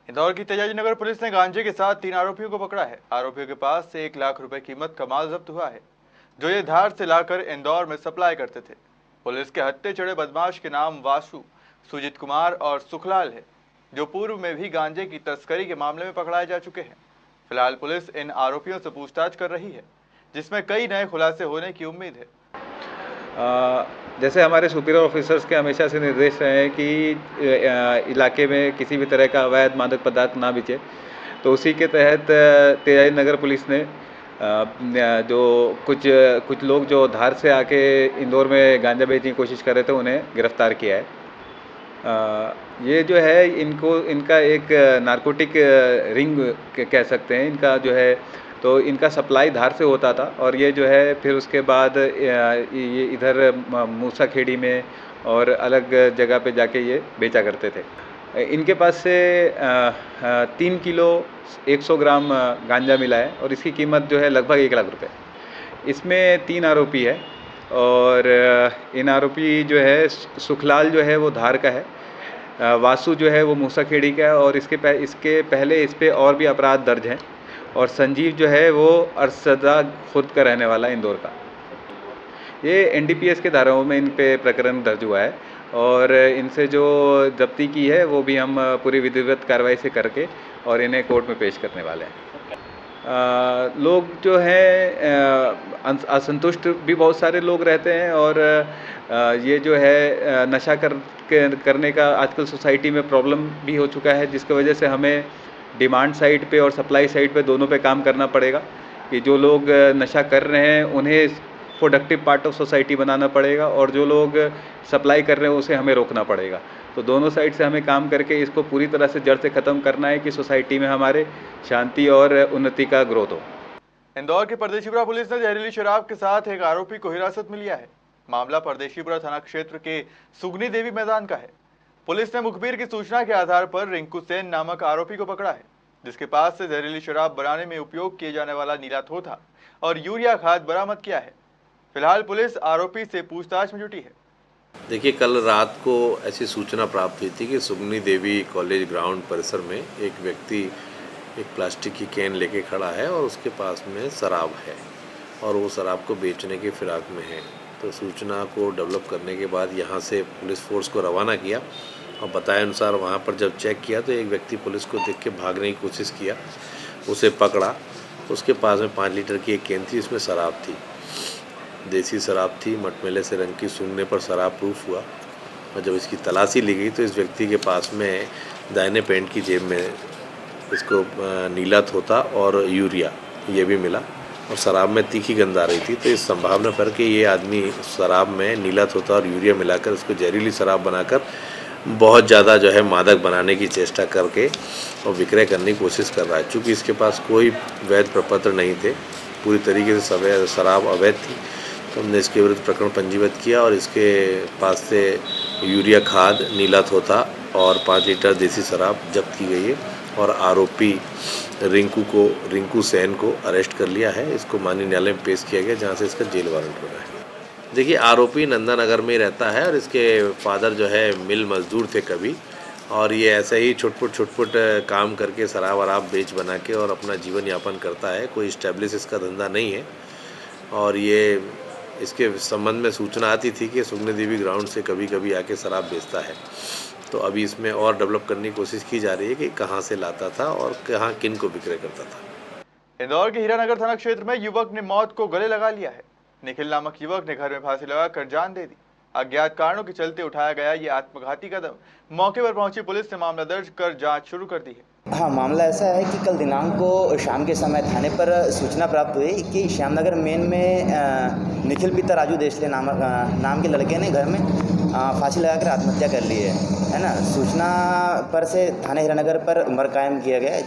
इंदौर की तेजाजी नगर पुलिस ने गांजे के साथ 3 आरोपियों को पकड़ा है। आरोपियों के पास से 1 लाख रुपए कीमत का माल जब्त हुआ है, जो ये धार से लाकर इंदौर में सप्लाई करते थे। पुलिस के हत्थे चढ़े बदमाश के नाम वासु, सुजीत कुमार और सुखलाल है, जो पूर्व में भी गांजे की तस्करी के मामले में पकड़ाए जा चुके हैं। फिलहाल पुलिस इन आरोपियों से पूछताछ कर रही है, जिसमें कई नए खुलासे होने की उम्मीद है। जैसे हमारे सुपीरियर ऑफिसर्स के हमेशा से निर्देश रहे हैं कि इलाके में किसी भी तरह का अवैध मादक पदार्थ ना बिचे, तो उसी के तहत तेजाजी नगर पुलिस ने जो कुछ लोग जो धार से आके इंदौर में गांजा बेचने की कोशिश कर रहे थे, उन्हें गिरफ्तार किया है। ये जो है इनका एक नारकोटिक रिंग कह सकते हैं इनका जो है, तो इनका सप्लाई धार से होता था और ये जो है फिर उसके बाद ये इधर मूसाखेड़ी में और अलग जगह पे जाके ये बेचा करते थे। इनके पास से 3 किलो 100 ग्राम गांजा मिला है और इसकी कीमत जो है लगभग 1 लाख रुपए। इसमें 3 आरोपी है और इन आरोपी जो है सुखलाल जो है वो धार का है, वासु जो है वो मूसाखेड़ी का है और इसके पहले इस पे और भी अपराध दर्ज हैं, और संजीव जो है वो अरसदा खुद का रहने वाला है इंदौर का। ये एनडीपीएस के धाराओं में इन पे प्रकरण दर्ज हुआ है और इनसे जो जब्ती की है वो भी हम पूरी विधिवत कार्रवाई से करके और इन्हें कोर्ट में पेश करने वाले हैं। लोग जो हैं असंतुष्ट भी बहुत सारे लोग रहते हैं और ये जो है नशा करने का आजकल सोसाइटी में प्रॉब्लम भी हो चुका है, जिसकी वजह से हमें डिमांड साइड पे और सप्लाई साइड पे दोनों पे काम करना पड़ेगा कि जो लोग नशा कर रहे हैं उन्हें प्रोडक्टिव पार्ट ऑफ सोसाइटी बनाना पड़ेगा और जो लोग सप्लाई कर रहे हैं उसे हमें रोकना पड़ेगा। तो दोनों साइड से हमें काम करके इसको पूरी तरह से जड़ से ख़त्म करना है कि सोसाइटी में हमारे शांति और उन्नति का ग्रोथ हो। इंदौर की परदेशीपुरा पुलिस ने जहरीली शराब के साथ एक आरोपी को हिरासत में लिया है। मामला परदेशीपुरा थाना क्षेत्र के सुगनी देवी मैदान का है। पुलिस ने मुखबिर की सूचना के आधार पर रिंकू सेन नामक आरोपी को पकड़ा है, जिसके पास से जहरीली शराब बनाने में उपयोग किए जाने वाला नीला थोथा और यूरिया खाद बरामद किया है। फिलहाल पुलिस आरोपी से पूछताछ में जुटी है। देखिए, कल रात को ऐसी सूचना प्राप्त हुई थी कि सुगनी देवी कॉलेज ग्राउंड परिसर में एक व्यक्ति एक प्लास्टिक की कैन लेके खड़ा है और उसके पास में शराब है और वो शराब को बेचने के फिराक में है। तो सूचना को डेवलप करने के बाद यहाँ से पुलिस फोर्स को रवाना किया और बताए अनुसार वहाँ पर जब चेक किया तो एक व्यक्ति पुलिस को देख के भागने की कोशिश किया, उसे पकड़ा। उसके पास में 5 लीटर की एक कैन थी, इसमें शराब थी, देसी शराब थी, मटमैले से रंग की। सूंघने पर शराब प्रूफ हुआ और जब इसकी तलाशी ली गई तो इस व्यक्ति के पास में दाहिने पैंट की जेब में इसको नीला थोथा और यूरिया ये भी मिला और शराब में तीखी गंध आ रही थी। तो इस संभावना पर कि ये आदमी शराब में नीला थोथा और यूरिया मिलाकर इसको जहरीली शराब बनाकर बहुत ज़्यादा जो है मादक बनाने की चेष्टा करके और विक्रय करने की कोशिश कर रहा है। चूँकि इसके पास कोई वैध प्रपत्र नहीं थे, पूरी तरीके से शराब अवैध थी, तो हमने इसके विरुद्ध प्रकरण पंजीबद्ध किया और इसके पास से यूरिया खाद, नीला थोथा और 5 लीटर देसी शराब जब्त की गई है और आरोपी रिंकू सेन को अरेस्ट कर लिया है। इसको माननीय न्यायालय में पेश किया गया, जहां से इसका जेल वारंट हो रहा है। देखिए, आरोपी नंदा नगर में रहता है और इसके फादर जो है मिल मजदूर थे कभी, और ये ऐसे ही छुटपुट काम करके शराब वराब बेच बना के और अपना जीवन यापन करता है। कोई इस्टेब्लिश इसका धंधा नहीं है और ये इसके संबंध में सूचना आती थी कि सुगनी देवी ग्राउंड से कभी कभी आके शराब बेचता है। तो अभी इसमें और डेवलप करने की कोशिश की जा रही है कि कहाँ से लाता था और कहाँ किन को विक्रय करता था। इंदौर के हीरानगर थाना क्षेत्र में युवक ने मौत को गले लगा लिया है। निखिल नामक युवक ने घर में फांसी लगाकर जान दे दी। अज्ञात कारणों के चलते उठाया गया ये आत्मघाती कदम। मौके पर पहुंची पुलिस ने मामला दर्ज कर जांच शुरू कर दी है। हाँ, मामला ऐसा है कि कल दिनांक को शाम के समय थाने पर सूचना प्राप्त हुई कि श्यामनगर मेन में निखिल पिता राजू देशले नाम के लड़के ने घर में फांसी लगाकर आत्महत्या कर ली है ना। सूचना पर से थाने हीरानगर पर उम्र कायम किया गया है,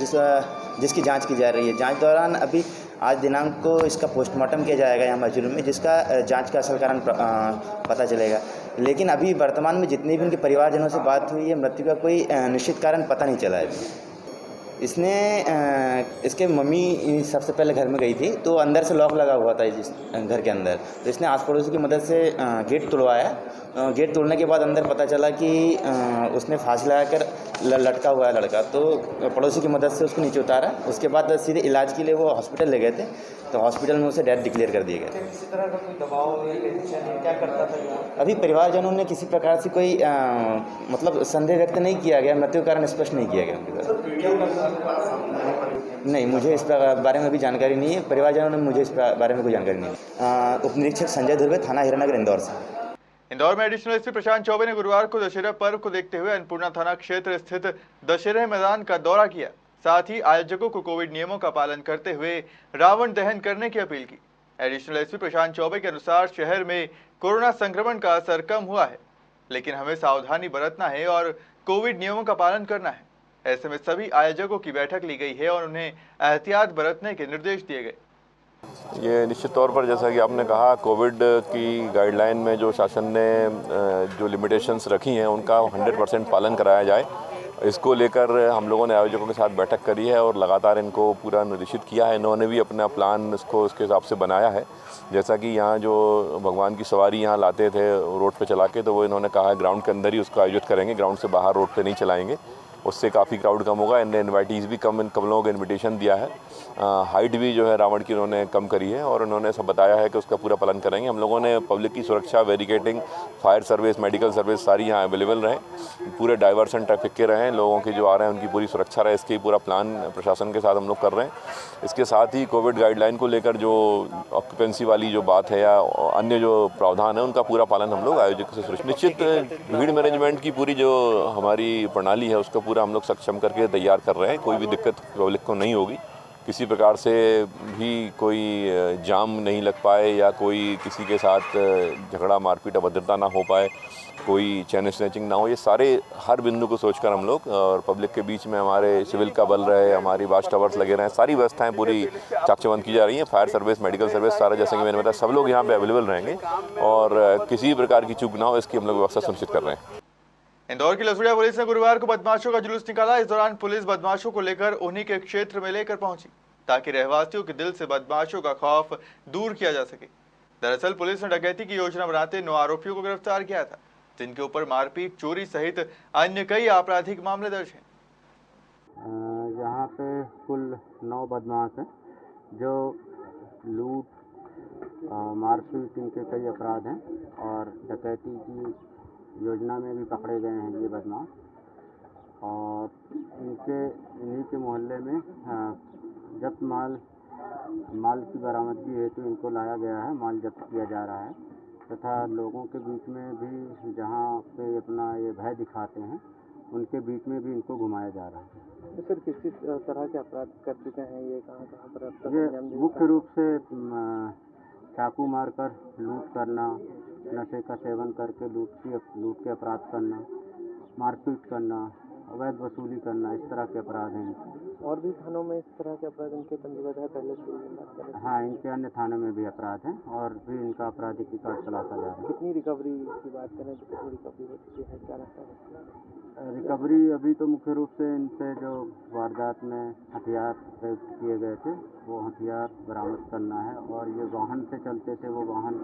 जिसकी जांच की जा रही है। जांच दौरान अभी आज दिनांक को इसका पोस्टमार्टम किया जाएगा यहाँ मजदूर में, जिसका जांच का असल कारण पता चलेगा। लेकिन अभी वर्तमान में जितने भी उनके परिवारजनों से बात हुई है, मृत्यु का कोई निश्चित कारण पता नहीं चला है। इसने इसके मम्मी सबसे पहले घर में गई थी, तो अंदर से लॉक लगा हुआ था इस घर के अंदर। तो इसने आस पड़ोसी की मदद से गेट तोड़वाया। गेट तोड़ने के बाद अंदर पता चला कि उसने फांसी लगाकर लटका हुआ है लड़का। तो पड़ोसी की मदद से उसको नीचे उतारा। उसके बाद सीधे इलाज के लिए वो हॉस्पिटल ले गए थे, तो हॉस्पिटल में उसे डेथ डिक्लेयर कर दिए गए थे। किसी तरह का कोई दबाव या टेंशन क्या करता था ये? अभी परिवारजनों ने किसी प्रकार से कोई मतलब संदेह व्यक्त नहीं किया गया, मृत्यु कारण स्पष्ट नहीं किया गया उनकी तरफ। नहीं, मुझे इस बारे में भी जानकारी नहीं है। परिवारजनों ने मुझे इस बारे में कोई जानकारी नहीं है। उप निरीक्षक संजय धुर्वे, थाना हीरानगर, इंदौर से। इंदौर में एडिशनल एसपी प्रशांत चौबे ने गुरुवार को दशहरा पर्व को देखते हुए अन्नपूर्णा थाना क्षेत्र स्थित दशहरा मैदान का दौरा किया। साथ ही आयोजकों को कोविड नियमों का पालन करते हुए रावण दहन करने की अपील की। एडिशनल एसपी प्रशांत चौबे के अनुसार शहर में कोरोना संक्रमण का असर कम हुआ है, लेकिन हमें सावधानी बरतना है और कोविड नियमों का पालन करना है। ऐसे में सभी आयोजकों की बैठक ली गई है और उन्हें एहतियात बरतने के निर्देश दिए गए। ये निश्चित तौर पर जैसा कि आपने कहा, कोविड की गाइडलाइन में जो शासन ने जो लिमिटेशंस रखी हैं उनका 100% पालन कराया जाए, इसको लेकर हम लोगों ने आयोजकों के साथ बैठक करी है और लगातार इनको पूरा निर्देशित किया है। इन्होंने भी अपना प्लान इसको उसके हिसाब से बनाया है। जैसा कि यहाँ जो भगवान की सवारी यहाँ लाते थे रोड पे चला के, तो वो इन्होंने कहा है ग्राउंड के अंदर ही उसको आयोजित करेंगे, ग्राउंड से बाहर रोड पे नहीं चलाएंगे। उससे काफ़ी क्राउड कम होगा। इन्हें इन्वाइटीज़ भी कम लोगों को इन्विटेशन दिया है। हाइट भी जो है रावण की उन्होंने कम करी है और उन्होंने सब बताया है कि उसका पूरा पालन करेंगे। हम लोगों ने पब्लिक की सुरक्षा, barricading, fire service, medical service सारी यहाँ अवेलेबल रहें, पूरे डाइवर्सन ट्रैफिक के रहें, लोगों के जो आ रहे हैं उनकी पूरी सुरक्षा रहे, इसकी पूरा प्लान प्रशासन के साथ हम लोग कर रहे हैं। इसके साथ ही कोविड गाइडलाइन को लेकर जो ऑक्यूपेंसी वाली जो बात है या अन्य जो प्रावधान है उनका पूरा पालन हम लोग आयोजक से सुनिश्चित। निश्चित भीड़ मैनेजमेंट की पूरी जो हमारी प्रणाली है उसका पूरा हम लोग सक्षम करके तैयार कर रहे हैं। कोई भी दिक्कत पब्लिक को नहीं होगी, किसी प्रकार से भी कोई जाम नहीं लग पाए या कोई किसी के साथ झगड़ा मारपीट अभद्रता ना हो पाए, कोई चैन स्नैचिंग ना हो। ये सारे हर बिंदु को सोचकर हम लोग और पब्लिक के बीच में हमारे सिविल का बल रहे, हमारी वाच टावर्स लगे रहें, सारी व्यवस्थाएं पूरी चाक-चौबंद की जा रही हैं। फायर सर्विस, मेडिकल सर्विस सारा, जैसे कि मैंने बताया, सब लोग यहाँ पे अवेलेबल रहेंगे और किसी प्रकार की चूक ना हो इसकी हम लोग व्यवस्था सुनिश्चित कर रहे हैं। इंदौर की लसुड़िया पुलिस ने गुरुवार को बदमाशों का जुलूस निकाला। इस दौरान पुलिस बदमाशों को लेकर उन्हीं के क्षेत्र में लेकर पहुंची ताकि रहवासियों के दिल से बदमाशों का खौफ दूर किया जा सके। दरअसल पुलिस ने डकैती की योजना बनाते 9 आरोपियों को गिरफ्तार किया था, जिनके ऊपर मारपीट, चोरी सहित अन्य कई आपराधिक मामले दर्ज हैं। यहाँ पे कुल 9 बदमाश हैं जो लूट, मारपीट, इनके कई अपराध हैं और डकैती की योजना में भी पकड़े गए हैं ये बदमाश। और इन्हीं के मोहल्ले में जब्त माल की बरामदगी हेतु इनको लाया गया है, माल जब्त किया जा रहा है तथा लोगों के बीच में भी जहाँ पे अपना ये भय दिखाते हैं उनके बीच में भी इनको घुमाया जा रहा है। तो सर किस तरह के अपराध कर चुके हैं ये, कहाँ पर अब तक? ये मुख्य रूप से चाकू मारकर लूट करना, नशे का सेवन करके लूट के अपराध करना, मारपीट करना, अवैध वसूली करना, इस तरह के अपराध हैं। और भी थानों में इस तरह के अपराध इनके पंजीबद्ध है पहले से बात करें? हाँ, इनके अन्य थानों में भी अपराध हैं और भी इनका आपराधिक रिकॉर्ड तलाशा जा रहा है। कितनी रिकवरी की बात करें तो कितनी रिकवरी हो चुकी है, क्या लगता है? रिकवरी अभी तो मुख्य रूप से इनसे जो वारदात में हथियार प्रयुक्त किए गए थे वो हथियार बरामद करना है और ये वाहन से चलते थे, वो वाहन